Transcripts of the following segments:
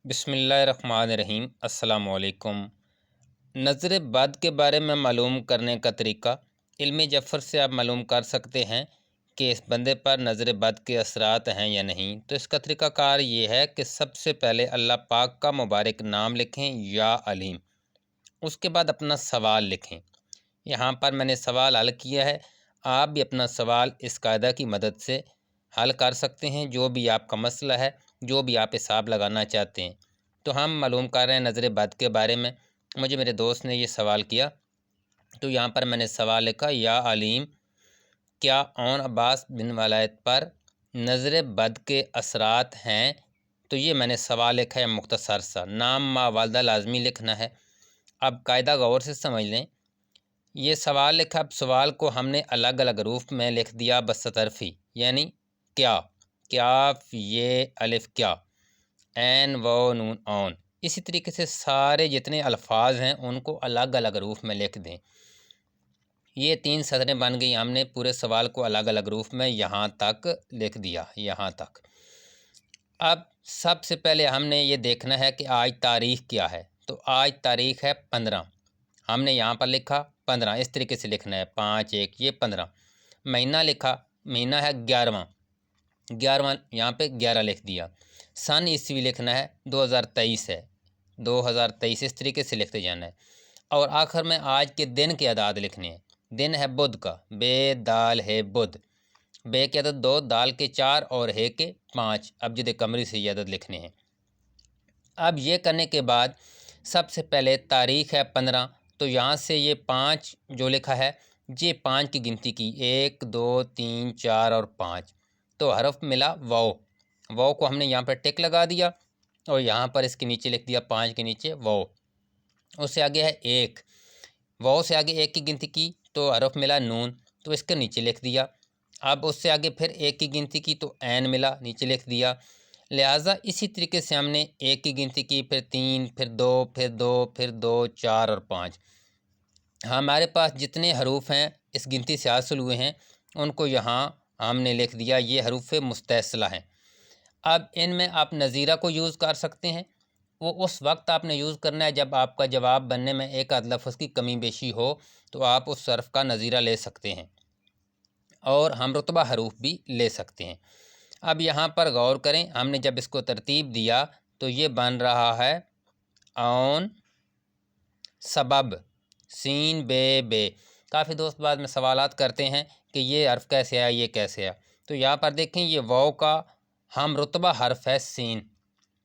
بسم اللہ الرحمن الرحیم۔ السلام علیکم۔ نظر بد کے بارے میں معلوم کرنے کا طریقہ علم جعفر سے آپ معلوم کر سکتے ہیں کہ اس بندے پر نظر بد کے اثرات ہیں یا نہیں۔ تو اس کا طریقہ کار یہ ہے کہ سب سے پہلے اللہ پاک کا مبارک نام لکھیں یا علیم، اس کے بعد اپنا سوال لکھیں۔ یہاں پر میں نے سوال حل کیا ہے، آپ بھی اپنا سوال اس قاعدہ کی مدد سے حل کر سکتے ہیں۔ جو بھی آپ کا مسئلہ ہے، جو بھی آپ حساب لگانا چاہتے ہیں، تو ہم معلوم کر رہے ہیں نظر بد کے بارے میں۔ مجھے میرے دوست نے یہ سوال کیا، تو یہاں پر میں نے سوال لکھا، یا علیم، کیا اون عباس بن ولید پر نظر بد کے اثرات ہیں؟ تو یہ میں نے سوال لکھا ہے مختصر سا، نام ما والدہ لازمی لکھنا ہے۔ اب قاعدہ غور سے سمجھ لیں، یہ سوال لکھا، اب سوال کو ہم نے الگ الگ حروف میں لکھ دیا بسترفی، یعنی کیا، کاف یہ الف کیا، عین و نون اون۔ اسی طریقے سے سارے جتنے الفاظ ہیں ان کو الگ الگ حروف میں لکھ دیں۔ یہ 3 سطریں بن گئی، ہم نے پورے سوال کو الگ الگ حروف میں یہاں تک لکھ دیا، یہاں تک۔ اب سب سے پہلے ہم نے یہ دیکھنا ہے کہ آج تاریخ کیا ہے، تو آج تاریخ ہے 15، ہم نے یہاں پر لکھا 15، اس طریقے سے لکھنا ہے 5 1 یہ 15۔ مہینہ لکھا، مہینہ ہے 11واں، 11واں یہاں پہ 11 لکھ دیا۔ سن عیسوی لکھنا ہے 2023 ہے، 2023 اس طریقے سے لکھتے جانا ہے۔ اور آخر میں آج کے دن کے اعداد لکھنے ہیں۔ دن ہے بدھ کا، بے دال ہے بدھ، بے کے عدد 2، دال کے 4 اور ہے کے 5، ابجد قمری سے یہ عدد لکھنے ہیں۔ اب یہ کرنے کے بعد سب سے پہلے تاریخ ہے 15، تو یہاں سے یہ 5 جو لکھا ہے، یہ 5 کی گنتی کی، 1 2 3 4 اور 5، تو حرف ملا واو، واو کو ہم نے یہاں پر ٹک لگا دیا اور یہاں پر اس کے نیچے لکھ دیا 5 کے نیچے واو۔ اس سے آگے ہے 1، واو سے آگے 1 کی گنتی کی تو حرف ملا نون، تو اس کے نیچے لکھ دیا۔ اب اس سے آگے پھر 1 کی گنتی کی تو عین ملا، نیچے لکھ دیا۔ لہٰذا اسی طریقے سے ہم نے 1 کی گنتی کی، پھر 3، پھر 2، پھر 2، پھر 2 4 اور 5۔ ہمارے پاس جتنے حروف ہیں اس گنتی سے حاصل ہوئے ہیں ان کو یہاں ہم نے لکھ دیا، یہ حروف مستعصلہ ہیں۔ اب ان میں آپ نظیرہ کو یوز کر سکتے ہیں، وہ اس وقت آپ نے یوز کرنا ہے جب آپ کا جواب بننے میں ایک آدھ لفظ کی کمی بیشی ہو، تو آپ اس حرف کا نظیرہ لے سکتے ہیں، اور ہم رتبہ حروف بھی لے سکتے ہیں۔ اب یہاں پر غور کریں، ہم نے جب اس کو ترتیب دیا تو یہ بن رہا ہے اون سبب سین بے۔ کافی دوست بعد میں سوالات کرتے ہیں کہ یہ حرف کیسے آیا، یہ کیسے آیا۔ تو یہاں پر دیکھیں، یہ واو کا ہم رتبہ حرف ہے سین،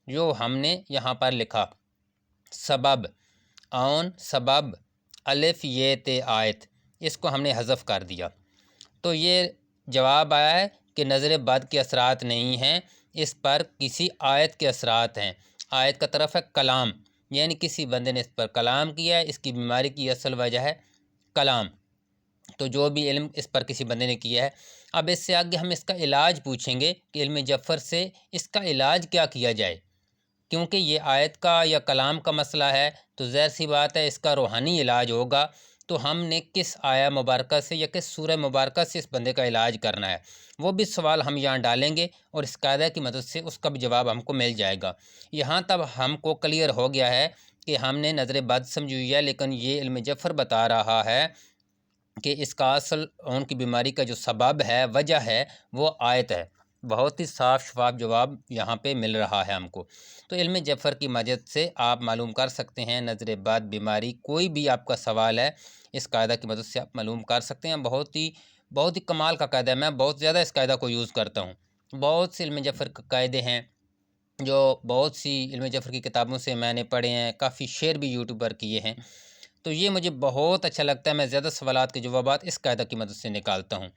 جو ہم نے یہاں پر لکھا سبب، اون سبب الف یہ تے آیت، اس کو ہم نے حذف کر دیا۔ تو یہ جواب آیا ہے کہ نظر بد کے اثرات نہیں ہیں، اس پر کسی آیت کے اثرات ہیں۔ آیت کا طرف ہے کلام، یعنی کسی بندے نے اس پر کلام کیا ہے، اس کی بیماری کی اصل وجہ ہے کلام، تو جو بھی علم اس پر کسی بندے نے کیا ہے۔ اب اس سے آگے ہم اس کا علاج پوچھیں گے کہ علم جعفر سے اس کا علاج کیا کیا جائے، کیونکہ یہ آیت کا یا کلام کا مسئلہ ہے تو ظاہر سی بات ہے اس کا روحانی علاج ہوگا۔ تو ہم نے کس آیہ مبارکہ سے یا کس سورہ مبارکہ سے اس بندے کا علاج کرنا ہے، وہ بھی سوال ہم یہاں ڈالیں گے، اور اس قاعدہ کی مدد سے اس کا بھی جواب ہم کو مل جائے گا۔ یہاں تب ہم کو کلیئر ہو گیا ہے کہ ہم نے نظر بد سمجھی ہوئی ہے، لیکن یہ علم جعفر بتا رہا ہے کہ اس کا اصل ان کی بیماری کا جو سبب ہے، وجہ ہے، وہ آیت ہے۔ بہت ہی صاف شفاف جواب یہاں پہ مل رہا ہے ہم کو۔ تو علم جعفر کی مدد سے آپ معلوم کر سکتے ہیں نظر بد بیماری، کوئی بھی آپ کا سوال ہے اس قاعدہ کی مدد سے آپ معلوم کر سکتے ہیں۔ بہت ہی کمال کا قاعدہ ہے، میں بہت زیادہ اس قاعدہ کو یوز کرتا ہوں۔ بہت سے علم جعفر کے قاعدے ہیں جو بہت سی علم جعفر کی کتابوں سے میں نے پڑھے ہیں، کافی شیئر بھی یوٹیوبر کیے ہیں، تو یہ مجھے بہت اچھا لگتا ہے۔ میں زیادہ سوالات کے جوابات اس قاعدہ کی مدد سے نکالتا ہوں۔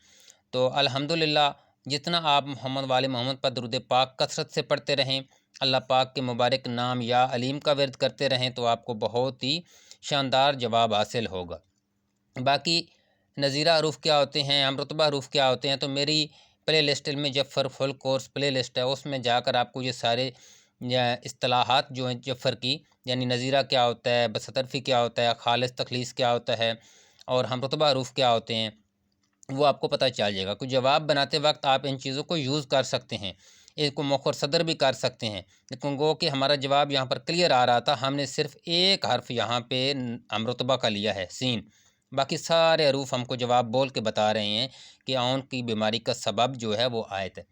تو الحمدللہ جتنا آپ محمد وآل محمد پر درود پاک کثرت سے پڑھتے رہیں، اللہ پاک کے مبارک نام یا علیم کا ورد کرتے رہیں، تو آپ کو بہت ہی شاندار جواب حاصل ہوگا۔ باقی نظیرہ حروف کیا ہوتے ہیں، ہم رتبہ حروف کیا ہوتے ہیں، تو میری پلے لسٹ علم جعفر فل کورس پلے لسٹ ہے، اس میں جا کر آپ کو یہ سارے اصطلاحات جو ہیں جعفر کی، یعنی نظیرہ کیا ہوتا ہے، بسترفی کیا ہوتا ہے، خالص تخلیص کیا ہوتا ہے، اور ہم رتبہ حروف کیا ہوتے ہیں، وہ آپ کو پتہ چل جائے گا۔ کوئی جواب بناتے وقت آپ ان چیزوں کو یوز کر سکتے ہیں۔ اس کو مؤخر صدر بھی کر سکتے ہیں، لیکن گو کہ ہمارا جواب یہاں پر کلیئر آ رہا تھا، ہم نے صرف ایک حرف یہاں پہ امرتبہ کا لیا ہے سین، باقی سارے حروف ہم کو جواب بول کے بتا رہے ہیں کہ اونٹ کی بیماری کا سبب جو ہے وہ آیت ہے۔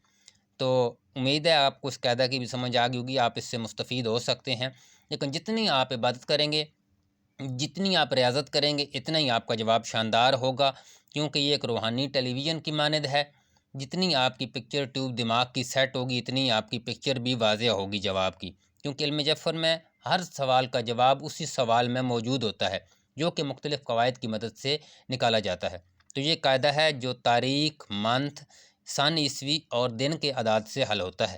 تو امید ہے آپ کو اس قاعدہ کی بھی سمجھ آ گئی ہوگی، آپ اس سے مستفید ہو سکتے ہیں، لیکن جتنی آپ عبادت کریں گے، جتنی آپ ریاضت کریں گے، اتنا ہی آپ کا جواب شاندار ہوگا، کیونکہ یہ ایک روحانی ٹیلی ویژن کی مانند ہے۔ جتنی آپ کی پکچر ٹیوب دماغ کی سیٹ ہوگی، اتنی آپ کی پکچر بھی واضح ہوگی جواب کی، کیونکہ علم جعفر میں ہر سوال کا جواب اسی سوال میں موجود ہوتا ہے، جو کہ مختلف قواعد کی مدد سے نکالا جاتا ہے۔ تو یہ قاعدہ ہے جو تاریخ، منتھ، سن، عیسوی اور دن کے اعداد سے حل ہوتا ہے۔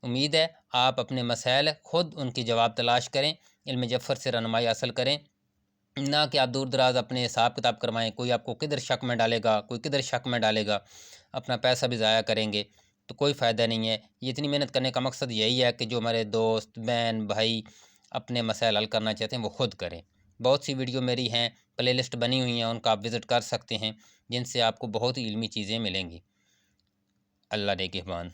امید ہے آپ اپنے مسائل خود ان کی جواب تلاش کریں، علم جعفر سے رہنمائی حاصل کریں، نہ کہ آپ دور دراز اپنے حساب کتاب کروائیں، کوئی آپ کو کدھر شک میں ڈالے گا، کوئی کدھر شک میں ڈالے گا، اپنا پیسہ بھی ضائع کریں گے تو کوئی فائدہ نہیں ہے۔ یہ اتنی محنت کرنے کا مقصد یہی ہے کہ جو ہمارے دوست، بہن، بھائی اپنے مسائل حل کرنا چاہتے ہیں وہ خود کریں۔ بہت سی ویڈیو میری ہیں، پلے لسٹ بنی ہوئی ہیں، ان کا آپ وزٹ کر سکتے ہیں، جن سے آپ کو بہت ہی علمی چیزیں ملیں گی۔ اللہ نگہبان۔